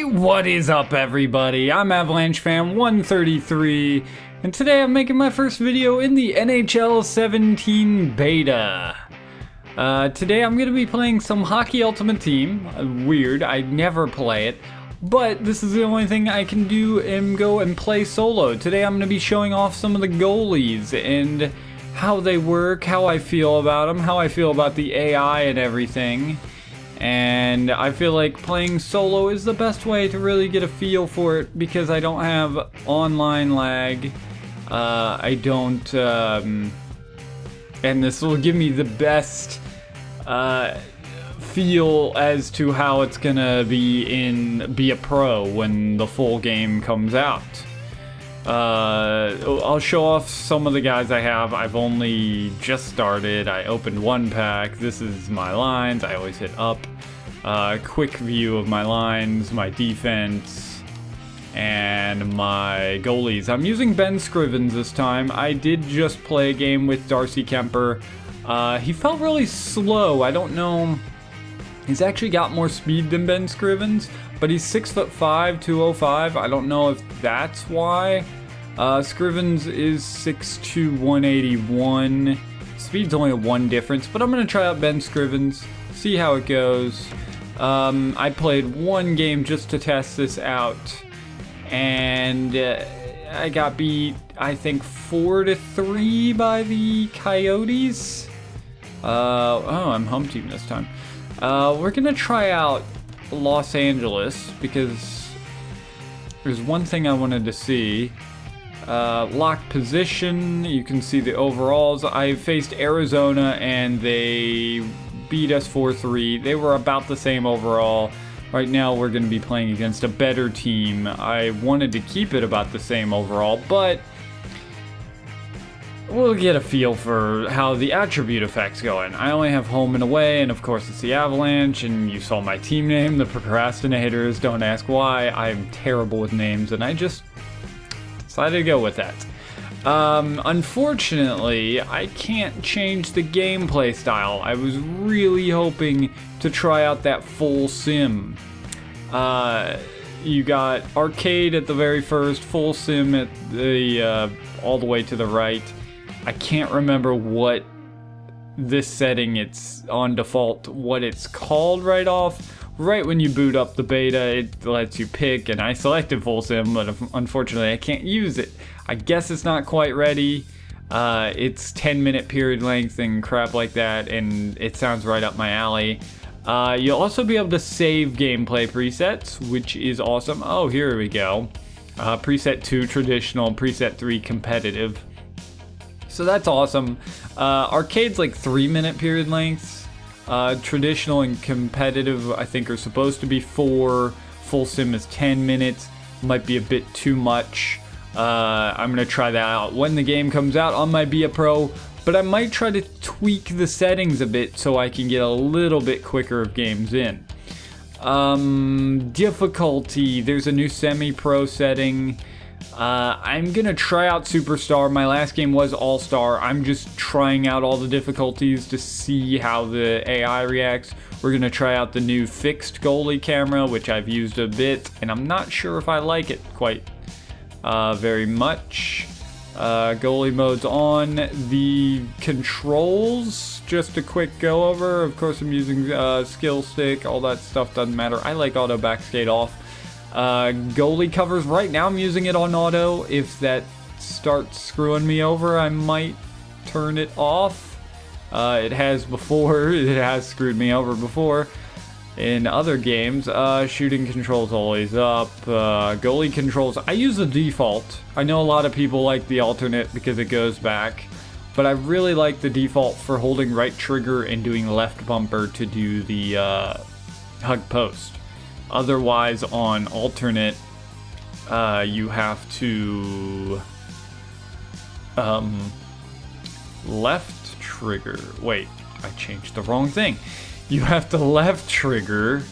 What is up, everybody? I'm Avalanche Fan 133, and today I'm making my first video in the NHL 17 beta. Today I'm going to be playing some Hockey Ultimate Team. Weird, I never play it, but this is the only thing I can do and go and play solo. Today I'm going to be showing off some of the goalies and how they work, how I feel about them, how I feel about the AI and everything. And I feel like playing solo is the best way to really get a feel for it because I don't have online lag. I don't, and this will give me the best feel as to how it's gonna be a pro when the full game comes out. I'll show off some of the guys I have. I've only just started. I opened one pack. This is my lines. I always hit up. Quick view of my lines, my defense, and my goalies. I'm using Ben Scrivens this time. I did just play a game with Darcy Kemper. He felt really slow. I don't know. He's actually got more speed than Ben Scrivens, but he's 6'5", 205. I don't know if that's why. Scrivens is 6'2", 181. Speed's only a 1 difference, but I'm going to try out Ben Scrivens, see how it goes. I played one game just to test this out, and I got beat, I think, 4-3 by the Coyotes. I'm home team this time. We're going to try out Los Angeles because there's one thing I wanted to see. Locked position, you can see the overalls. I faced Arizona and they beat us 4-3. They were about the same overall. Right now we're going to be playing against a better team. I wanted to keep it about the same overall, but we'll get a feel for how the attribute effect's going. I only have home and away, and of course it's the Avalanche, and you saw my team name, the Procrastinators. Don't ask why. I'm terrible with names, and I just decided to go with that. Unfortunately, I can't change the gameplay style. I was really hoping to try out that full sim. You got arcade at the very first, full sim at the all the way to the right. I can't remember what this setting it's on default, what it's called right off. Right when you boot up the beta, it lets you pick, and I selected full sim, but unfortunately I can't use it. I guess it's not quite ready. It's 10-minute period length and crap like that, and it sounds right up my alley. You'll also be able to save gameplay presets, which is awesome. Oh, here we go. Preset 2 traditional, preset 3 competitive. So that's awesome. Arcade's like 3-minute period lengths. Traditional and competitive, I think, are supposed to be 4. Full sim is 10 minutes. Might be a bit too much. I'm going to try that out when the game comes out on my Be a Pro, but I might try to tweak the settings a bit so I can get a little bit quicker of games in. Difficulty, there's a new semi-pro setting. I'm going to try out Superstar. My last game was All-Star. I'm just trying out all the difficulties to see how the AI reacts. We're going to try out the new fixed goalie camera, which I've used a bit, and I'm not sure if I like it quite very much. Goalie mode's on. The controls, just a quick go over. Of course, I'm using skill stick. All that stuff doesn't matter. I like auto backskate off. Goalie covers, right now I'm using it on auto. If that starts screwing me over, I might turn it off. It has before. It has screwed me over before in other games. Shooting controls always up. Goalie controls, I use the default. I know a lot of people like the alternate because it goes back, but I really like the default for holding right trigger and doing left bumper to do the hug post. Otherwise, on alternate, you have to left trigger. Wait, I changed the wrong thing. You have to left trigger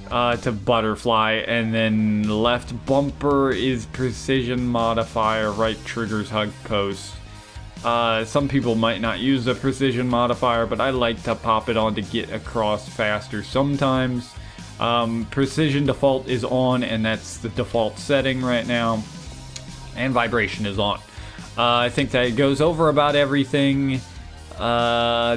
to butterfly, and then left bumper is precision modifier, right trigger's hug post. Some people might not use the precision modifier, but I like to pop it on to get across faster sometimes. Precision default is on, and that's the default setting right now. And vibration is on. I think that goes over about everything.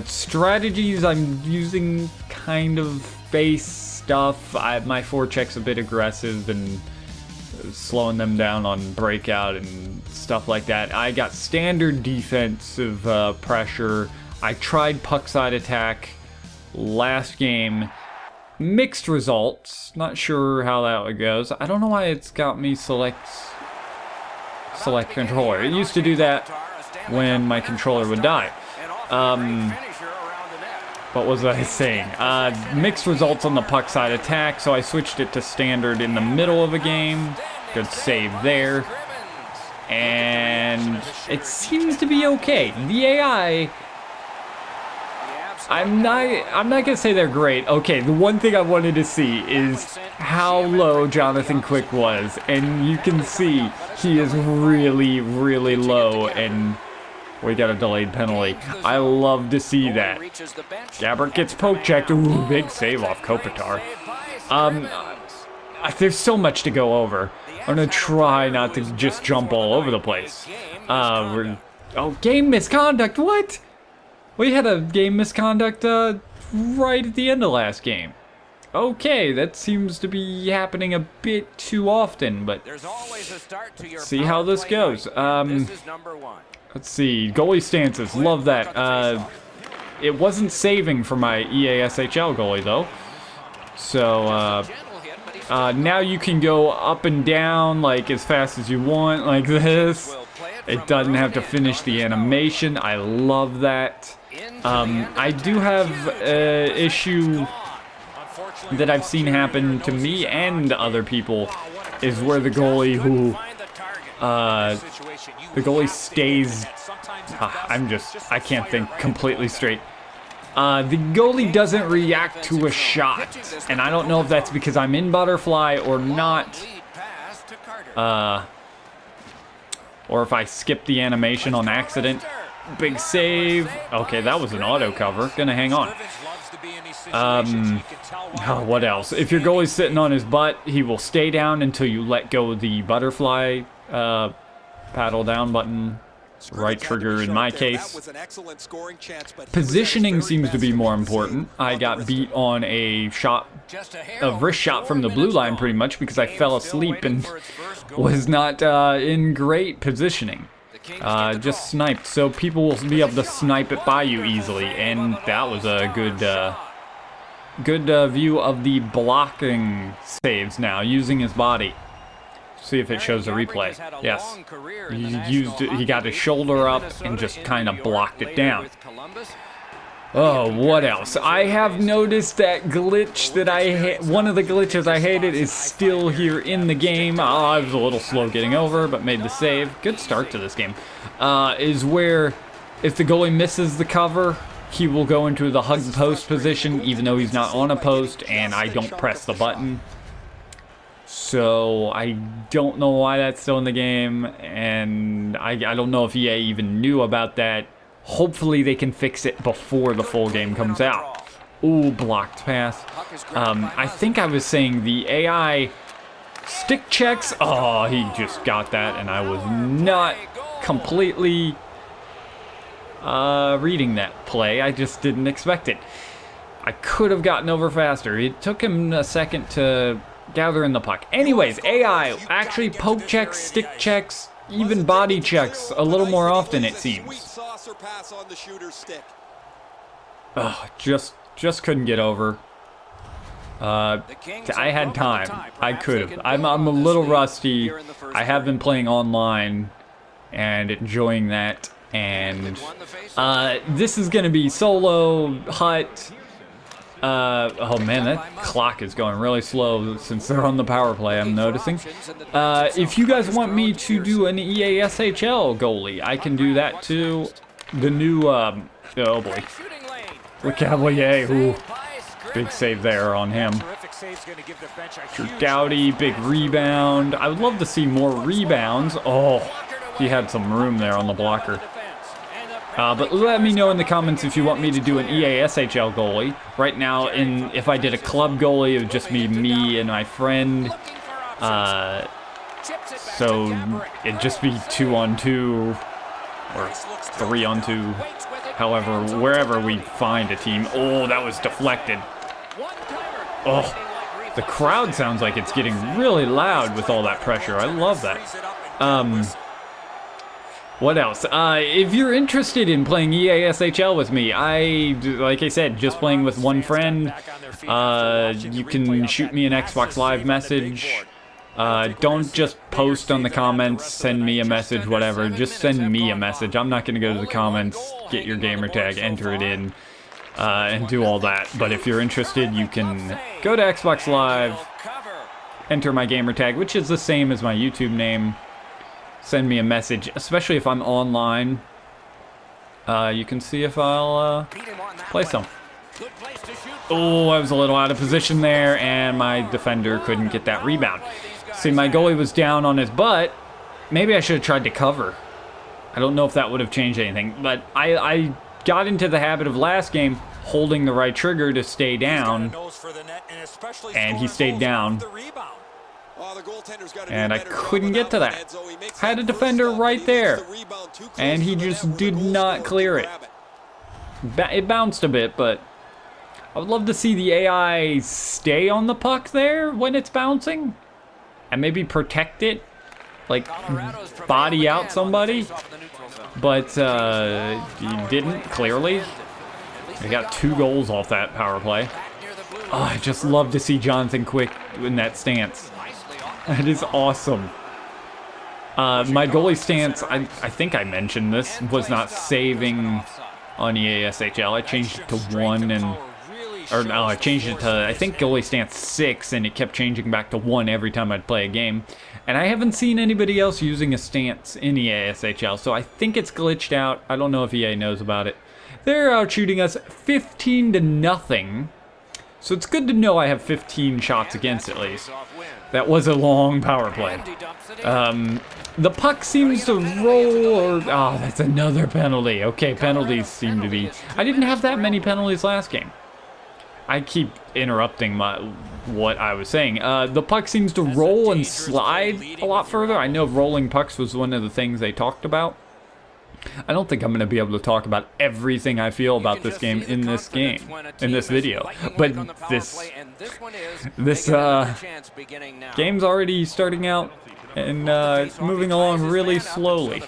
Strategies, I'm using kind of base stuff. My forecheck's a bit aggressive and slowing them down on breakout and stuff like that. I got standard defensive pressure. I tried puck side attack last game. Mixed results. Not sure how that goes. I don't know why it's got me select controller. It used to do that when my controller would die. What was I saying? Mixed results on the puck side attack, so I switched it to standard in the middle of a game. Good save there. And it seems to be okay. The AI, I'm not gonna say they're great. Okay, the one thing I wanted to see is how low Jonathan Quick was, and you can see he is really, really low, and we got a delayed penalty. I love to see that. Gabbert gets poke checked. Ooh, big save off Kopitar. There's so much to go over. I'm gonna try not to just jump all over the place. Game misconduct. What? We had a game misconduct right at the end of last game. Okay, that seems to be happening a bit too often, but let's see how this goes. Let's see, goalie stances, love that. It wasn't saving for my EASHL goalie though. So now you can go up and down like as fast as you want, like this. It doesn't have to finish the animation. I love that. I do have an issue that I've seen happen to me and other people is where the goalie stays. I can't think completely straight. The goalie doesn't react to a shot, and I don't know if that's because I'm in butterfly or not. Or if I skip the animation on accident. Big save. Okay, that was an auto cover. Gonna hang on. What else? If your goalie's sitting on his butt, he will stay down until you let go of the butterfly paddle down button. Right trigger in my case. Positioning seems to be more important. I got beat on a wrist shot from the blue line pretty much because I fell asleep and was not in great positioning. Just sniped, so people will be able to snipe it by you easily, and that was a good view of the blocking saves now, using his body. See if it shows a replay. Yes, he got his shoulder up and just kind of blocked it down. Oh, what else? I have noticed that glitch that one of the glitches I hated is still here in the game. I was a little slow getting over, but made the save. Good start to this game. Is where if the goalie misses the cover, he will go into the hug post position, even though he's not on a post, and I don't press the button. So I don't know why that's still in the game, and I don't know if EA even knew about that. Hopefully they can fix it before the full game comes out. Ooh, blocked pass. I think I was saying the AI stick checks. Oh, he just got that, and I was not completely reading that play. I just didn't expect it. I could have gotten over faster. It took him a second to gather in the puck. Anyways, AI actually poke checks, stick checks, even body checks a little more often, it seems. Oh, just couldn't get over. I had time. I could have. I'm a little rusty. I have been playing online and enjoying that. And this is going to be solo, hut. Oh man, that clock is going really slow since they're on the power play, I'm noticing. If you guys want me to do an EASHL goalie, I can do that too. The new, oh boy. LeCavalier, ooh. Big save there on him. Dowdy, big rebound. I would love to see more rebounds. Oh, he had some room there on the blocker. But let me know in the comments if you want me to do an EASHL goalie. Right now, if I did a club goalie, it would just be me and my friend. So it'd just be 2-on-2 or 3-on-2. However, wherever we find a team. Oh, that was deflected. Oh, the crowd sounds like it's getting really loud with all that pressure. I love that. What else? If you're interested in playing EASHL with me, like I said, just playing with one friend. You can shoot me an Xbox Live message. Don't just post on the comments, send me a message, whatever. Just send me a message. I'm not going to go to the comments, get your gamer tag, enter it in, and do all that. But if you're interested, you can go to Xbox Live, enter my gamer tag, which is the same as my YouTube name. Send me a message, especially if I'm online. You can see if I'll play some. Oh, I was a little out of position there, and my defender couldn't get that rebound. See, my goalie was down on his butt. Maybe I should have tried to cover. I don't know if that would have changed anything, but I got into the habit of last game holding the right trigger to stay down, and he stayed down. And I couldn't get to that. Had a defender right there, and he just did not clear it. It bounced a bit, but I would love to see the AI stay on the puck there when it's bouncing, and maybe protect it, like body out somebody. But he didn't, clearly. They got 2 goals off that power play. Oh, I just love to see Jonathan Quick in that stance. That is awesome. My goalie stance, I think I mentioned this, was not saving on EASHL. I changed it to 1 or no, I changed it to, I think, goalie stance 6, and it kept changing back to 1 every time I'd play a game. And I haven't seen anybody else using a stance in EASHL, so I think it's glitched out. I don't know if EA knows about it. They're out shooting us 15-0. So it's good to know I have 15 shots against at least. That was a long power play. The puck seems to roll, or... Oh, that's another penalty. Okay, penalties seem to be... I didn't have that many penalties last game. I keep interrupting what I was saying. The puck seems to roll and slide a lot further. I know rolling pucks was one of the things they talked about. I don't think I'm going to be able to talk about everything I feel about this game in this video. But this game's already starting out and moving along really slowly.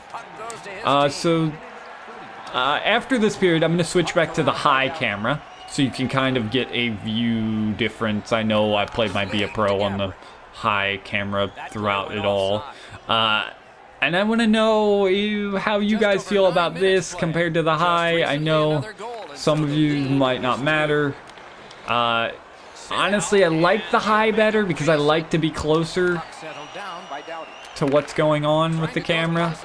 After this period, I'm going to switch back to the high camera, so you can kind of get a view difference. I know I played my Be a Pro on the high camera throughout it all. And I want to know how you guys feel about this compared to the high. I know some of you might not matter. Honestly, I like the high better because I like to be closer to what's going on with the camera.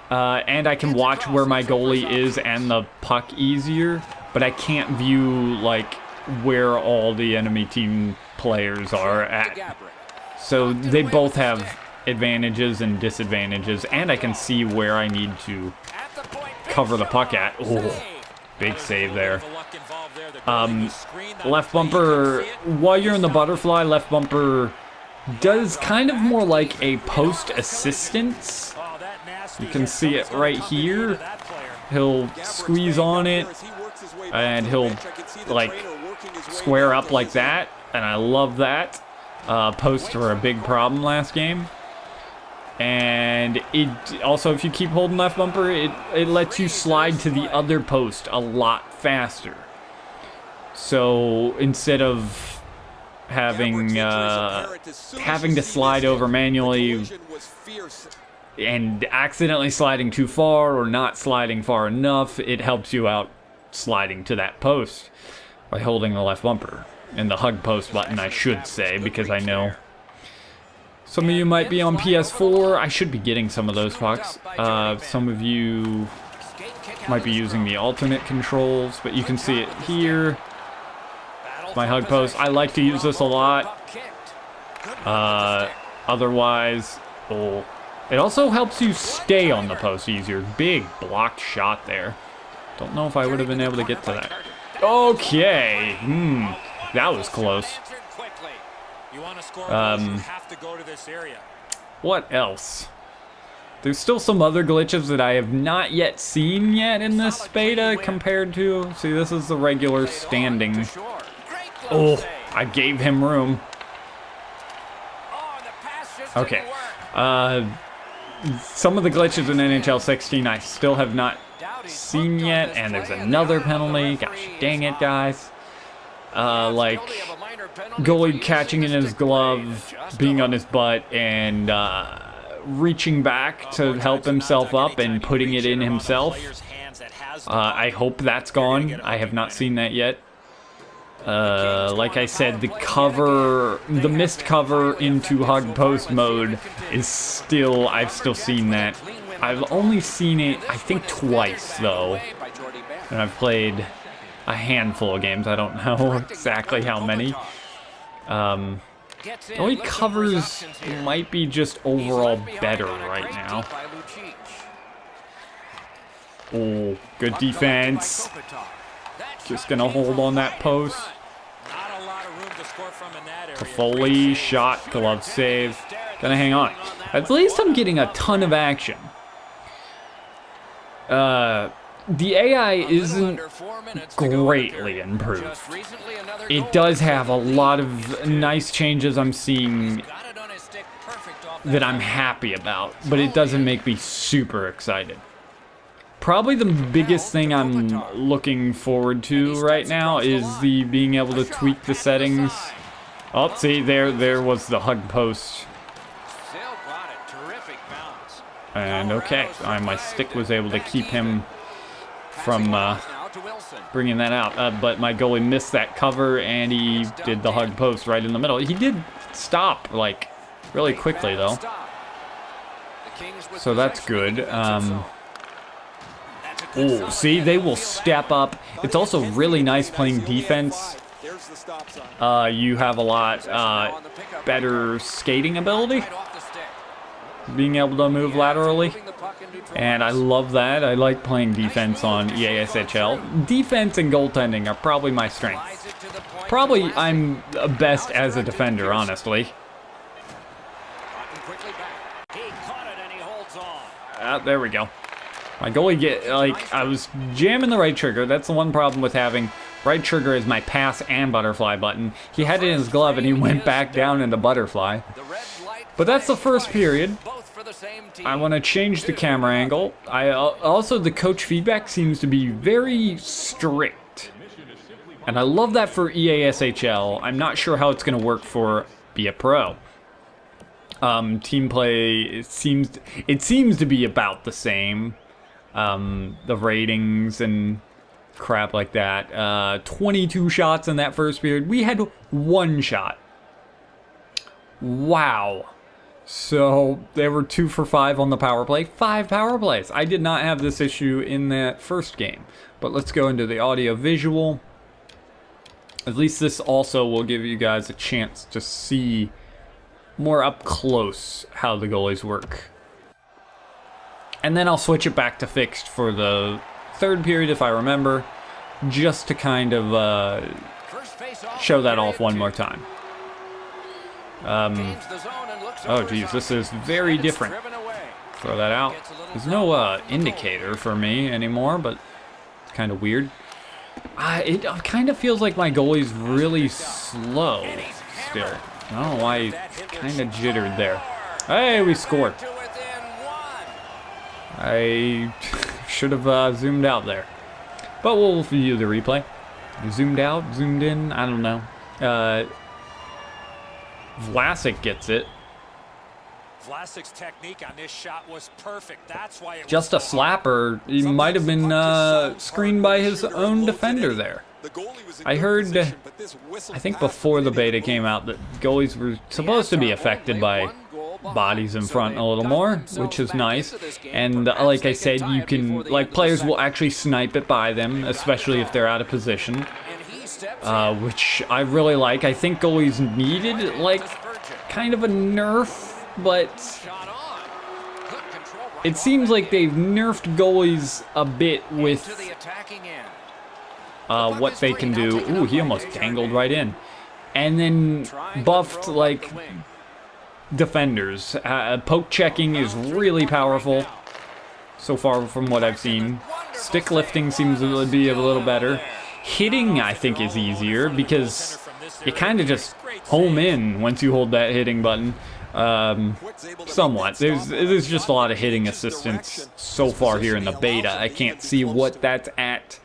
And I can watch where my goalie is and the puck easier, but I can't view like where all the enemy team players are at. So they both have advantages and disadvantages, and I can see where I need to cover the puck at. Oh, big save there. Left bumper, while you're in the butterfly, left bumper does kind of more like a post assistance. You can see it right here. He'll squeeze on it, and he'll like square up like that, and I love that. Posts were a big problem last game. And it also, if you keep holding left bumper, it lets you slide to the other post a lot faster. So instead of having to slide over manually and accidentally sliding too far or not sliding far enough, it helps you out sliding to that post by holding the left bumper and the hug post button, I should say, because I know some of you might be on PS4. I should be getting some of those pucks. Some of you might be using the alternate controls, but you can see it here. It's my hug post. I like to use this a lot. Otherwise, It also helps you stay on the post easier. Big blocked shot there. Don't know if I would have been able to get to that. Okay. That was close. What else? There's still some other glitches that I have not yet seen yet in this beta compared to... See, this is the regular standing. Oh, I gave him room. Okay. Some of the glitches in NHL 16 I still have not seen yet, and there's another penalty. Gosh dang it, guys. Like goalie catching in his glove, being on his butt, and reaching back to help himself up and putting it in himself. I hope that's gone. I have not seen that yet. Like I said, the missed cover into hug post mode is still, I've still seen that. I've only seen it, I think, twice, though. And I've played a handful of games. I don't know exactly how many. The only covers might be just overall better right now. Oh, good defense. Just gonna hold on that post. Foley, shot, glove save. Gonna hang on. At least I'm getting a ton of action. The AI isn't greatly improved. It does have a lot of nice changes I'm seeing that I'm happy about, but it doesn't make me super excited. Probably the biggest thing I'm looking forward to right now is the being able to tweak the settings. Oh, see, there was the hug post. And okay, my stick was able to keep him from bringing that out. But my goalie missed that cover, and he did the hug post right in the middle. He did stop, like, really quickly, though. So that's good. Oh, see, they will step up. It's also really nice playing defense. You have a lot better skating ability, being able to move laterally, and I love that. I like playing defense on EASHL. Defense and goaltending are probably my strengths. Probably I'm best as a defender, honestly. There we go. My goalie I was jamming the right trigger. That's the one problem with having right trigger is my pass and butterfly button. He had it in his glove and he went back down into butterfly. But that's the first period. I want to change the camera angle. Also, the coach feedback seems to be very strict. And I love that for EASHL. I'm not sure how it's going to work for Be a Pro. Team play, it seems to be about the same. The ratings and crap like that. 22 shots in that first period. We had 1 shot. Wow. So they were 2 for 5 on the power play. 5 power plays. I did not have this issue in that first game. But let's go into the audio visual. At least this also will give you guys a chance to see more up close how the goalies work. And then I'll switch it back to fixed for the third period if I remember, just to kind of show that off one more time. Oh geez, this is very different. Throw that out. There's no indicator for me anymore, but it's kind of weird. It kind of feels like my goalie's really slow still. I don't know why he kind of jittered there. Hey, we scored. I should have zoomed out there. But we'll view the replay. Zoomed out, zoomed in, I don't know. Vlasic gets it. Vlasic's technique on this shot was perfect. That's why it just a slapper. He might have been screened by his own defender there. I heard, I think before the beta came out, that goalies were supposed to be affected by bodies in front a little more, which is nice. And like I said, you can, like, players will actually snipe it by them, especially if they're out of position, which I really like. I think goalies needed, like, kind of a nerf, but it seems like they've nerfed goalies a bit with what they can do. Ooh, he almost dangled right in. And then buffed, like, defenders. Poke checking is really powerful so far from what I've seen. Stick lifting seems to be a little better. Hitting, I think, is easier because you kind of just home in once you hold that hitting button. Somewhat. There's just a lot of hitting assistance so far here in the beta. I can't see what that's at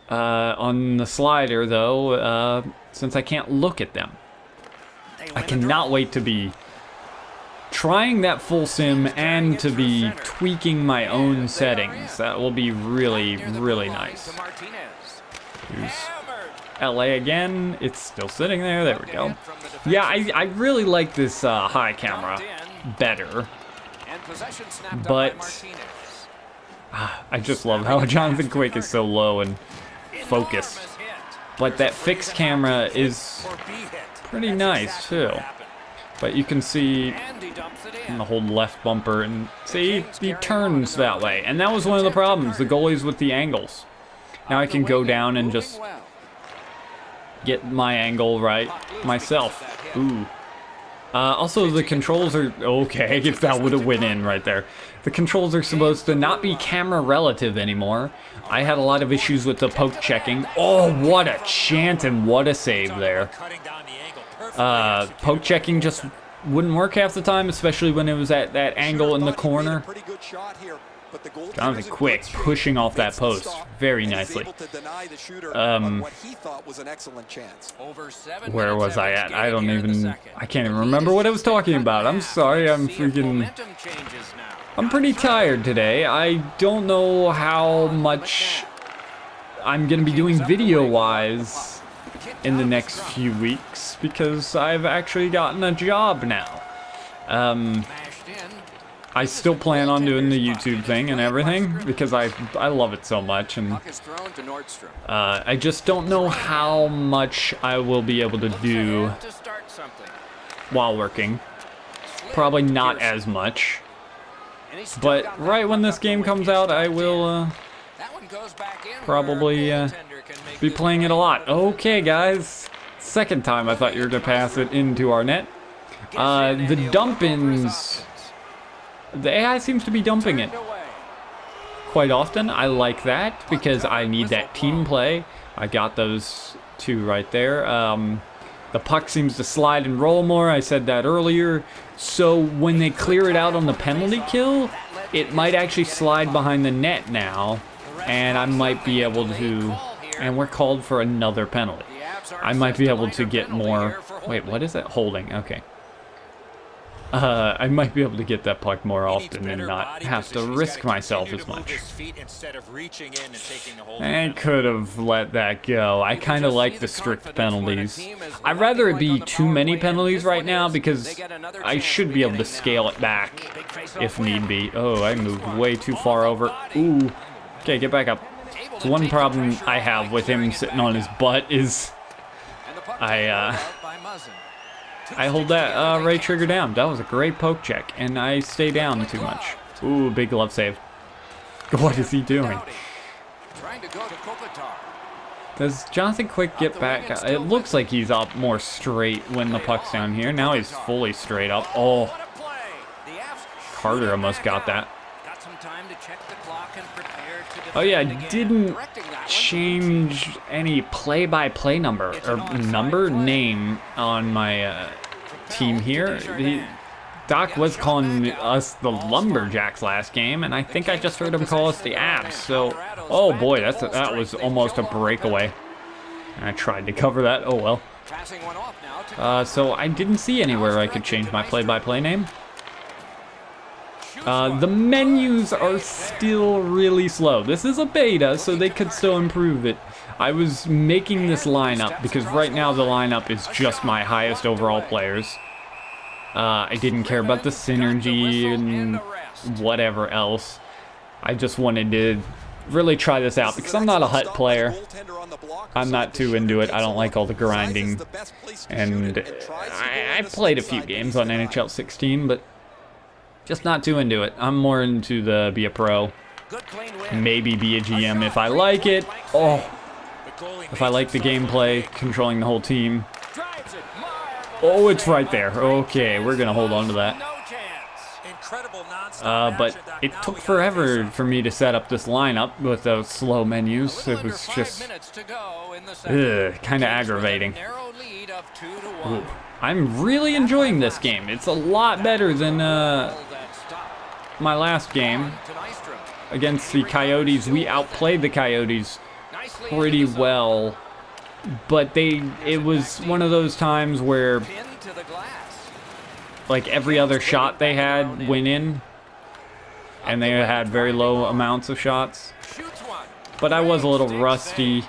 on the slider, though, since I can't look at them. I cannot wait to be trying that full sim and to be tweaking my own settings. That will be really, really nice. Here's LA again. It's still sitting there. There we go. Yeah, I really like this high camera better. But I just love how Jonathan Quick is so low and focused. But that fixed camera is pretty nice too. But you can see in the whole left bumper, and see, he turns that way. And that was one of the problems, the goalies with the angles. Now I can go down and just get my angle right myself. Ooh. Also, the controls are... Okay, if that would have went in right there. The controls are supposed to not be camera relative anymore. I had a lot of issues with the poke checking. Oh, what a chance and what a save there. Poke checking just wouldn't work half the time, especially when it was at that angle in the corner. Jonathan Quick pushing off that post very nicely. Where was I at? I can't even remember what I was talking about. I'm sorry, I'm pretty tired today. I don't know how much I'm gonna be doing video-wise in the next few weeks because I've actually gotten a job now. I still plan on doing the YouTube thing and everything because I love it so much, and I just don't know how much I will be able to do while working. Probably not as much, but right when this game comes out, I will probably be playing it a lot. Okay, guys, second time I thought you were gonna pass it into our net. The dump-ins. The AI seems to be dumping it quite often. I like that because I need that team play. I got those two right there. The puck seems to slide and roll more. I said that earlier. So when they clear it out on the penalty kill, it might actually slide behind the net now. And I might be able to... And we're called for another penalty. I might be able to get more... Wait, what is that? Holding. Okay. I might be able to get that puck more often and not have to risk myself as much. I could have let that go. I kind of like the strict penalties. I'd rather it be too many penalties right now because I should be able to scale it back if need be. Oh, I moved way too far over. Ooh. Okay, get back up. So one problem I have with him sitting on his butt is I hold that right trigger down. That was a great poke check, and I stay down too much. Ooh, big glove save. What is he doing? Does Jonathan Quick get back? It looks like he's up more straight when the puck's down here. Now he's fully straight up. Oh, Carter almost got that. Oh yeah, I didn't change any play-by-play number or name on my team here. Doc was calling us the Lumberjacks last game, and I think I just heard him call us the Abs. So, oh boy, that was almost a breakaway. I tried to cover that. Oh well. So I didn't see anywhere I could change my play-by-play name. The menus are still really slow. This is a beta, so they could still improve it. I was making this lineup because right now the lineup is just my highest overall players. I didn't care about the synergy and whatever else. I just wanted to really try this out because I'm not a HUT player. I'm not too into it. I don't like all the grinding. And I played a few games on NHL 16, but Just not too into it. I'm more into the be a pro. Maybe be a GM if I like it. Oh, if I like the gameplay, controlling the whole team. Oh, it's right there. Okay, we're going to hold on to that. But it took forever for me to set up this lineup with those slow menus. It was just kind of aggravating. Ooh. I'm really enjoying this game. It's a lot better than my last game against the Coyotes. We outplayed the Coyotes pretty well, but it was one of those times where like every other shot they had went in, and they had very low amounts of shots. But I was a little rusty.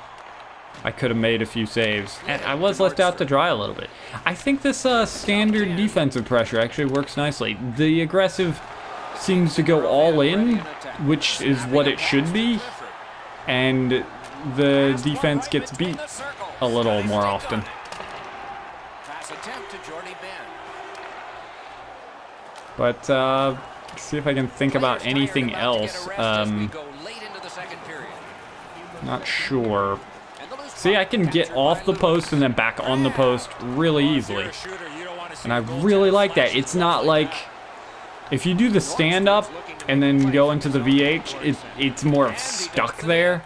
I could have made a few saves, and I was left out to dry a little bit. I think this standard defensive pressure actually works nicely. The aggressive seems to go all in, which is what it should be, and the defense gets beat a little more often. But see if I can think about anything else. Not sure. See, I can get off the post and then back on the post really easily. And I really like that. It's not like if you do the stand-up and then go into the VH, it's more of stuck there.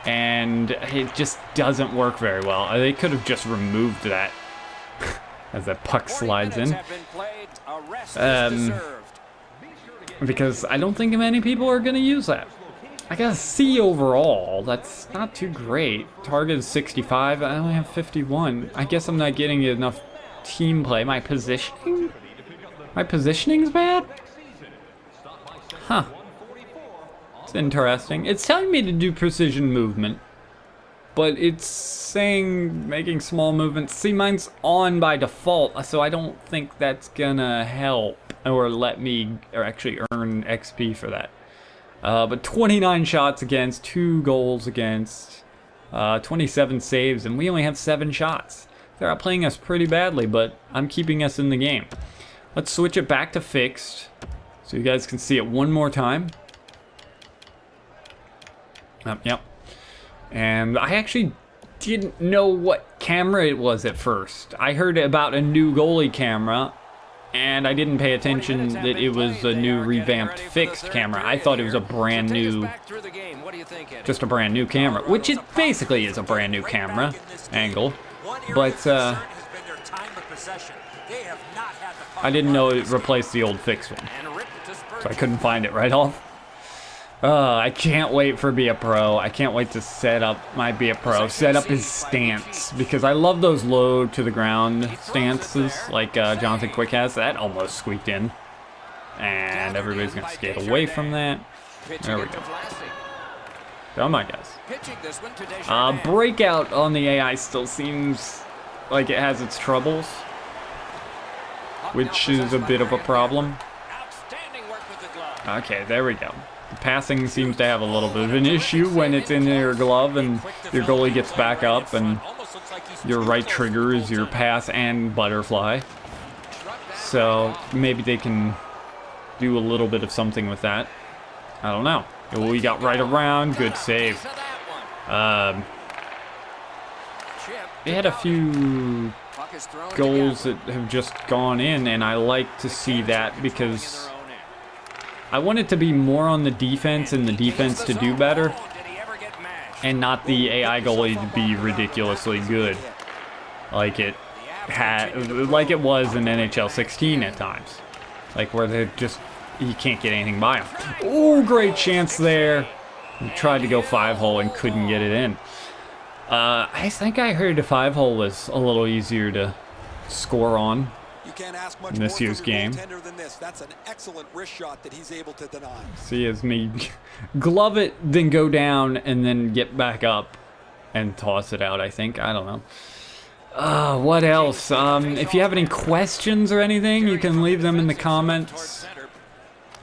And it just doesn't work very well. They could have just removed that as that puck slides in. Because I don't think many people are going to use that. I got a C overall. That's not too great. Target is 65. I only have 51. I guess I'm not getting enough team play. My positioning? My positioning's bad? Huh. It's interesting. It's telling me to do precision movement, but it's saying making small movements. See, mine's on by default, so I don't think that's gonna help or let me or actually earn XP for that. But 29 shots against, 2 goals against, 27 saves, and we only have 7 shots. They're outplaying us pretty badly, but I'm keeping us in the game. Let's switch it back to fixed so you guys can see it one more time. Yep. And I actually didn't know what camera it was at first. I heard about a new goalie camera, and I didn't pay attention that it was a new revamped fixed camera. I thought it was a brand new, just a brand new camera, which it basically is a brand new camera angle. But I didn't know it replaced the old fixed one, so I couldn't find it right off. I can't wait for Be a Pro. I can't wait to set up my Be a Pro. Set up his stance, because I love those low to the ground stances like Jonathan Quick has. That almost squeaked in. And everybody's going to skate away from that. There we go. Come on, guys. Breakout on the AI still seems like it has its troubles, which is a bit of a problem. Okay, there we go. The passing seems to have a little bit of an issue when it's in your glove and your goalie gets back up and your right trigger is your pass and butterfly. So maybe they can do a little bit of something with that. I don't know. We got right around. Good save. They had a few goals that have just gone in, and I like to see that because I want it to be more on the defense and the defense to do better, and not the AI goalie to be ridiculously good, like it was in NHL 16 at times, like where they just you can't get anything by them. Oh, great chance there! He tried to go 5-hole and couldn't get it in. I think I heard the 5-hole was a little easier to score on in this year's game. That's an excellent wrist shot that he's able to deny. See, as me glove it, then go down, and then get back up and toss it out, I think. I don't know. What else? If you have any questions or anything, you can leave them in the comments.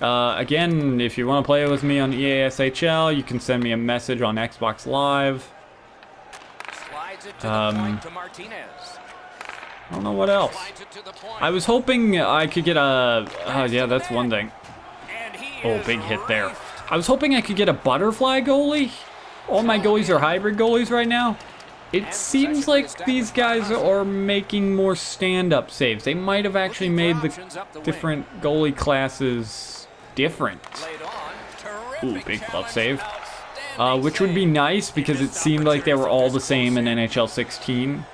Again, if you want to play with me on EASHL, you can send me a message on Xbox Live. I don't know what else. I was hoping I could get a... yeah, that's one thing. Oh, big hit there. I was hoping I could get a butterfly goalie. All my goalies are hybrid goalies right now. It seems like these guys are making more stand-up saves. They might have actually made the different goalie classes different. Ooh, big glove save. Which would be nice because it seemed like they were all the same in NHL 16.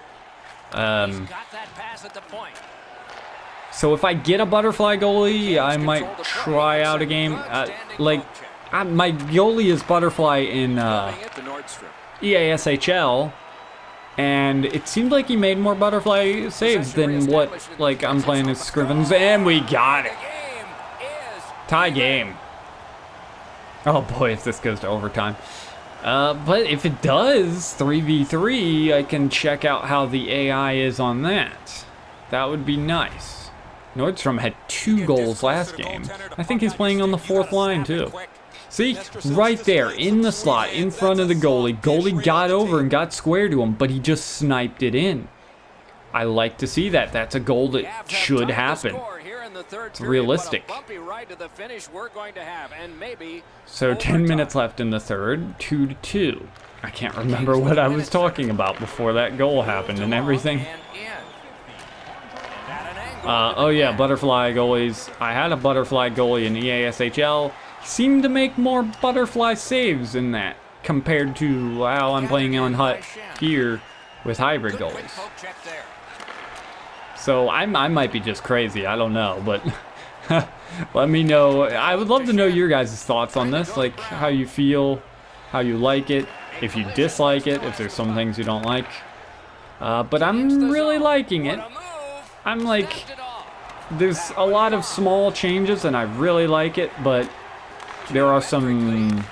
So if I get a butterfly goalie, I might try out a game. My goalie is butterfly in EASHL. And it seemed like he made more butterfly saves than what, I'm playing as Scrivens. And we got it. Tie game. Oh boy, if this goes to overtime. But if it does, 3v3, I can check out how the AI is on that. That would be nice. Nordstrom had 2 goals last game. I think he's playing on the 4th line too. See, right there, in the slot, in front of the goalie. Goalie got over and got square to him, but he just sniped it in. I like to see that. That's a goal that should happen. It's realistic. So 10 minutes left in the third, 2-2. I can't remember what I was talking about before that goal happened and everything. Oh yeah, butterfly goalies. I had a butterfly goalie in EASHL. Seemed to make more butterfly saves in that compared to how I'm playing on Hut here with hybrid goalies. So I might be just crazy, I don't know, but let me know. I would love to know your guys' thoughts on this, like how you feel, how you like it, if you dislike it, if there's some things you don't like. But I'm really liking it. I'm like, there's a lot of small changes and I really like it, but there are some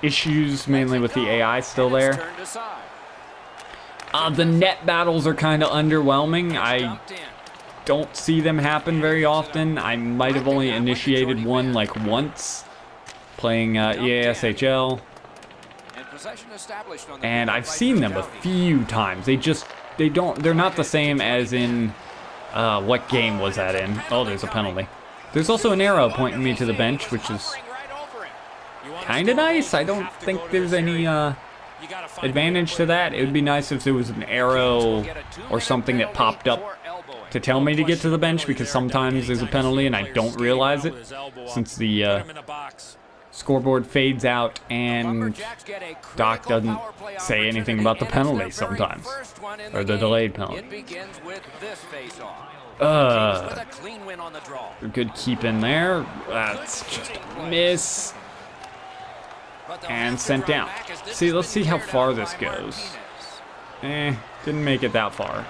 issues, mainly with the AI still there. The net battles are kind of underwhelming. I don't see them happen very often. I might have only initiated one once playing EASHL. And I've seen them a few times. They're not the same as in, what game was that in? Oh, there's a penalty. There's also an arrow pointing me to the bench, which is kind of nice. I don't think there's any advantage to that. It would be nice if there was an arrow or something that popped up to tell me to get to the bench, because sometimes there's a penalty and I don't realize it since the scoreboard fades out and Doc doesn't say anything about the penalty sometimes, or the delayed penalty. Good keep in there. That's just a miss. And sent down. See, let's see how far this goes. Didn't make it that far.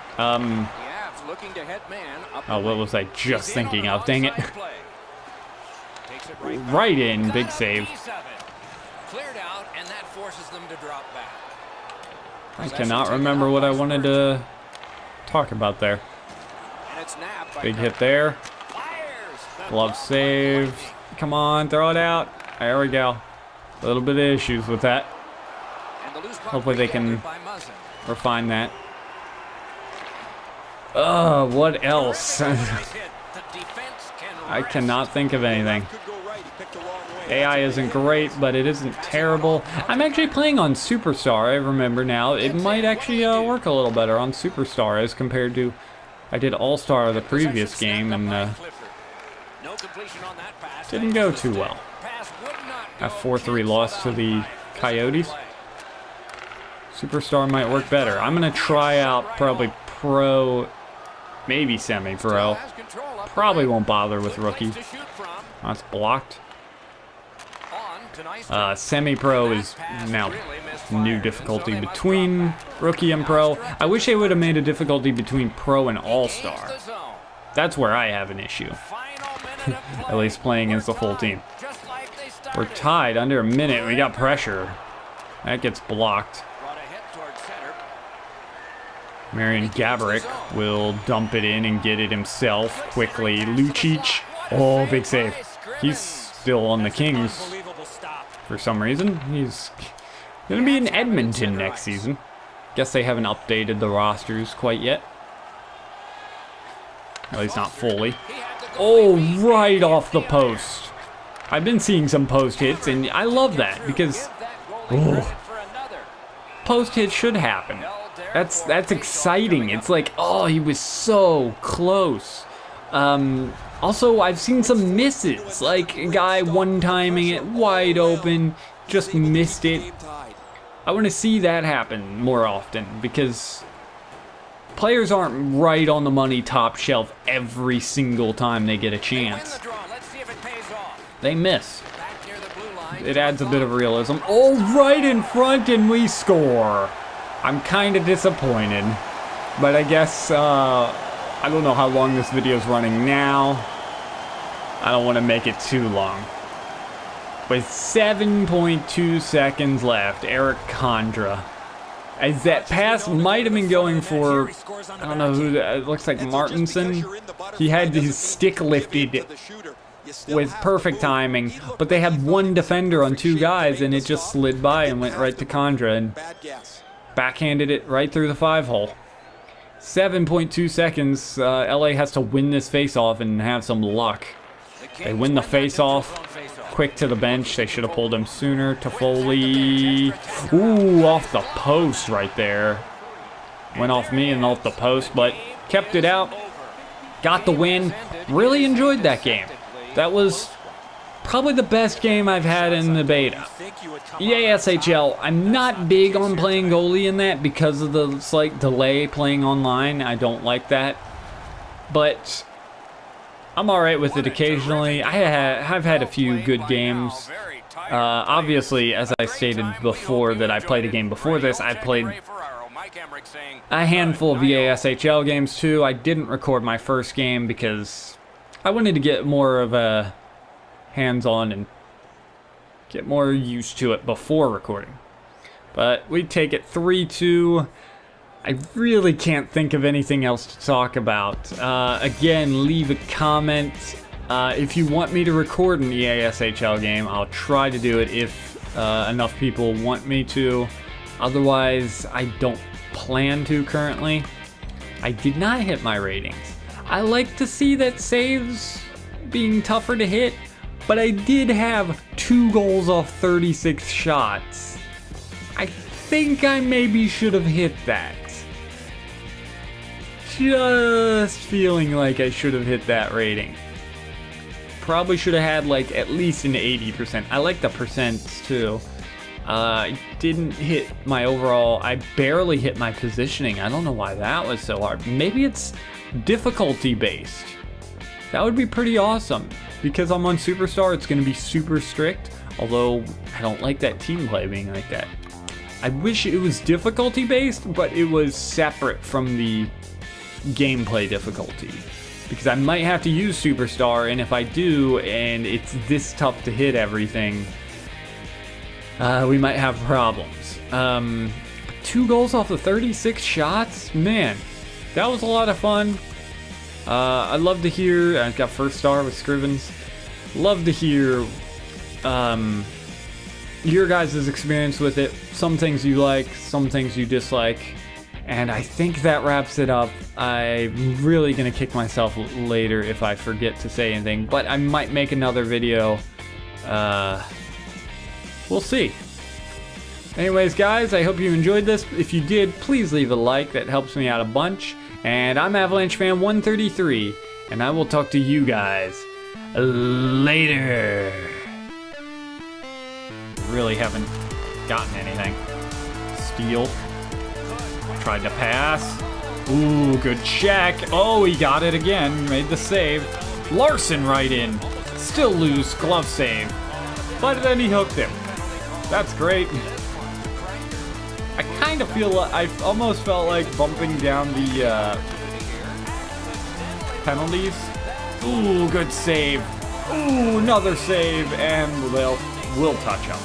Oh, what was I just thinking of? Dang it. Right in, big save. I cannot remember what I wanted to talk about there. Big hit there. Glove save. Come on, throw it out. There we go. A little bit of issues with that. Hopefully they can refine that. What else? I cannot think of anything. AI isn't great, but it isn't terrible. I'm actually playing on Superstar, I remember now. It might actually work a little better on Superstar as compared to... I did All-Star the previous game, and didn't go too well. A 4-3 loss to the Coyotes. Superstar might work better. I'm going to try out probably pro, maybe semi-pro. Probably won't bother with rookie. That's blocked. Semi-pro is now new difficulty between rookie and pro. I wish they would have made a difficulty between pro and all-star. That's where I have an issue. At least playing as the full team. We're tied under a minute. We got pressure. That gets blocked. Marian Gaborik will dump it in and get it himself quickly. Lucic. Oh, big save. He's still on the Kings for some reason. He's going to be in Edmonton next season. Guess they haven't updated the rosters quite yet. At least not fully. Oh, right off the post. I've been seeing some post hits, and I love that because post hits should happen. That's exciting. It's like, oh, he was so close. Also, I've seen some misses, like a guy one-timing it wide open, just missed it. I want to see that happen more often because players aren't right on the money top shelf every single time they get a chance. They miss. It adds a bit of realism. Oh, right in front and we score. I'm kind of disappointed, but I guess, I don't know how long this video is running now. I don't want to make it too long. With 7.2 seconds left, Eric Condra. As that pass might have been going for, I don't know who, it looks like Martinson. He had his stick lifted with perfect timing, but they had one defender on two guys, and it just slid by and went right to Condra and backhanded it right through the 5-hole. 7.2 seconds. LA has to win this face-off and have some luck. They win the face-off. Quick to the bench. They should have pulled him sooner. Toffoli. Ooh, off the post right there. Went off me and off the post, but kept it out. Got the win. Really enjoyed that game. That was probably the best game I've had in the beta. EASHL, I'm not big on playing goalie in that because of the slight delay playing online. I don't like that. But I'm alright with it occasionally. I've had a few good games. Obviously, as I stated before that I played a game before this, I played a handful of EASHL games too. I didn't record my first game because I wanted to get more of a hands-on and get more used to it before recording. But we take it 3-2. I really can't think of anything else to talk about. Again, leave a comment. If you want me to record an EASHL game, I'll try to do it if enough people want me to. Otherwise, I don't plan to currently. I did not hit my ratings. I like to see that saves being tougher to hit, but I did have 2 goals off 36 shots. I think I maybe should have hit that. Just feeling like I should have hit that rating. Probably should have had like at least an 80%. I like the percents too. I didn't hit my overall, I barely hit my positioning. I don't know why that was so hard. Maybe it's difficulty based. That would be pretty awesome. Because I'm on Superstar, it's going to be super strict. Although, I don't like that team play being like that. I wish it was difficulty based, but it was separate from the gameplay difficulty. Because I might have to use Superstar, and if I do, and it's this tough to hit everything, we might have problems. 2 goals off of 36 shots? Man, that was a lot of fun. I'd love to hear, I got first star with Scrivens. Love to hear your guys' experience with it. Some things you like, some things you dislike. And I think that wraps it up. I'm really going to kick myself later if I forget to say anything. But I might make another video. We'll see. Anyways, guys, I hope you enjoyed this. If you did, please leave a like. That helps me out a bunch. And I'm Avalanche Fan 133, and I will talk to you guys later. Really haven't gotten anything. Steal. Tried to pass. Ooh, good check. Oh, he got it again. Made the save. Larson right in. Still loose. Glove save. But then he hooked him. That's great. I kind of feel like, I almost felt like bumping down the penalties. Ooh, good save. Ooh, another save, and we'll touch him.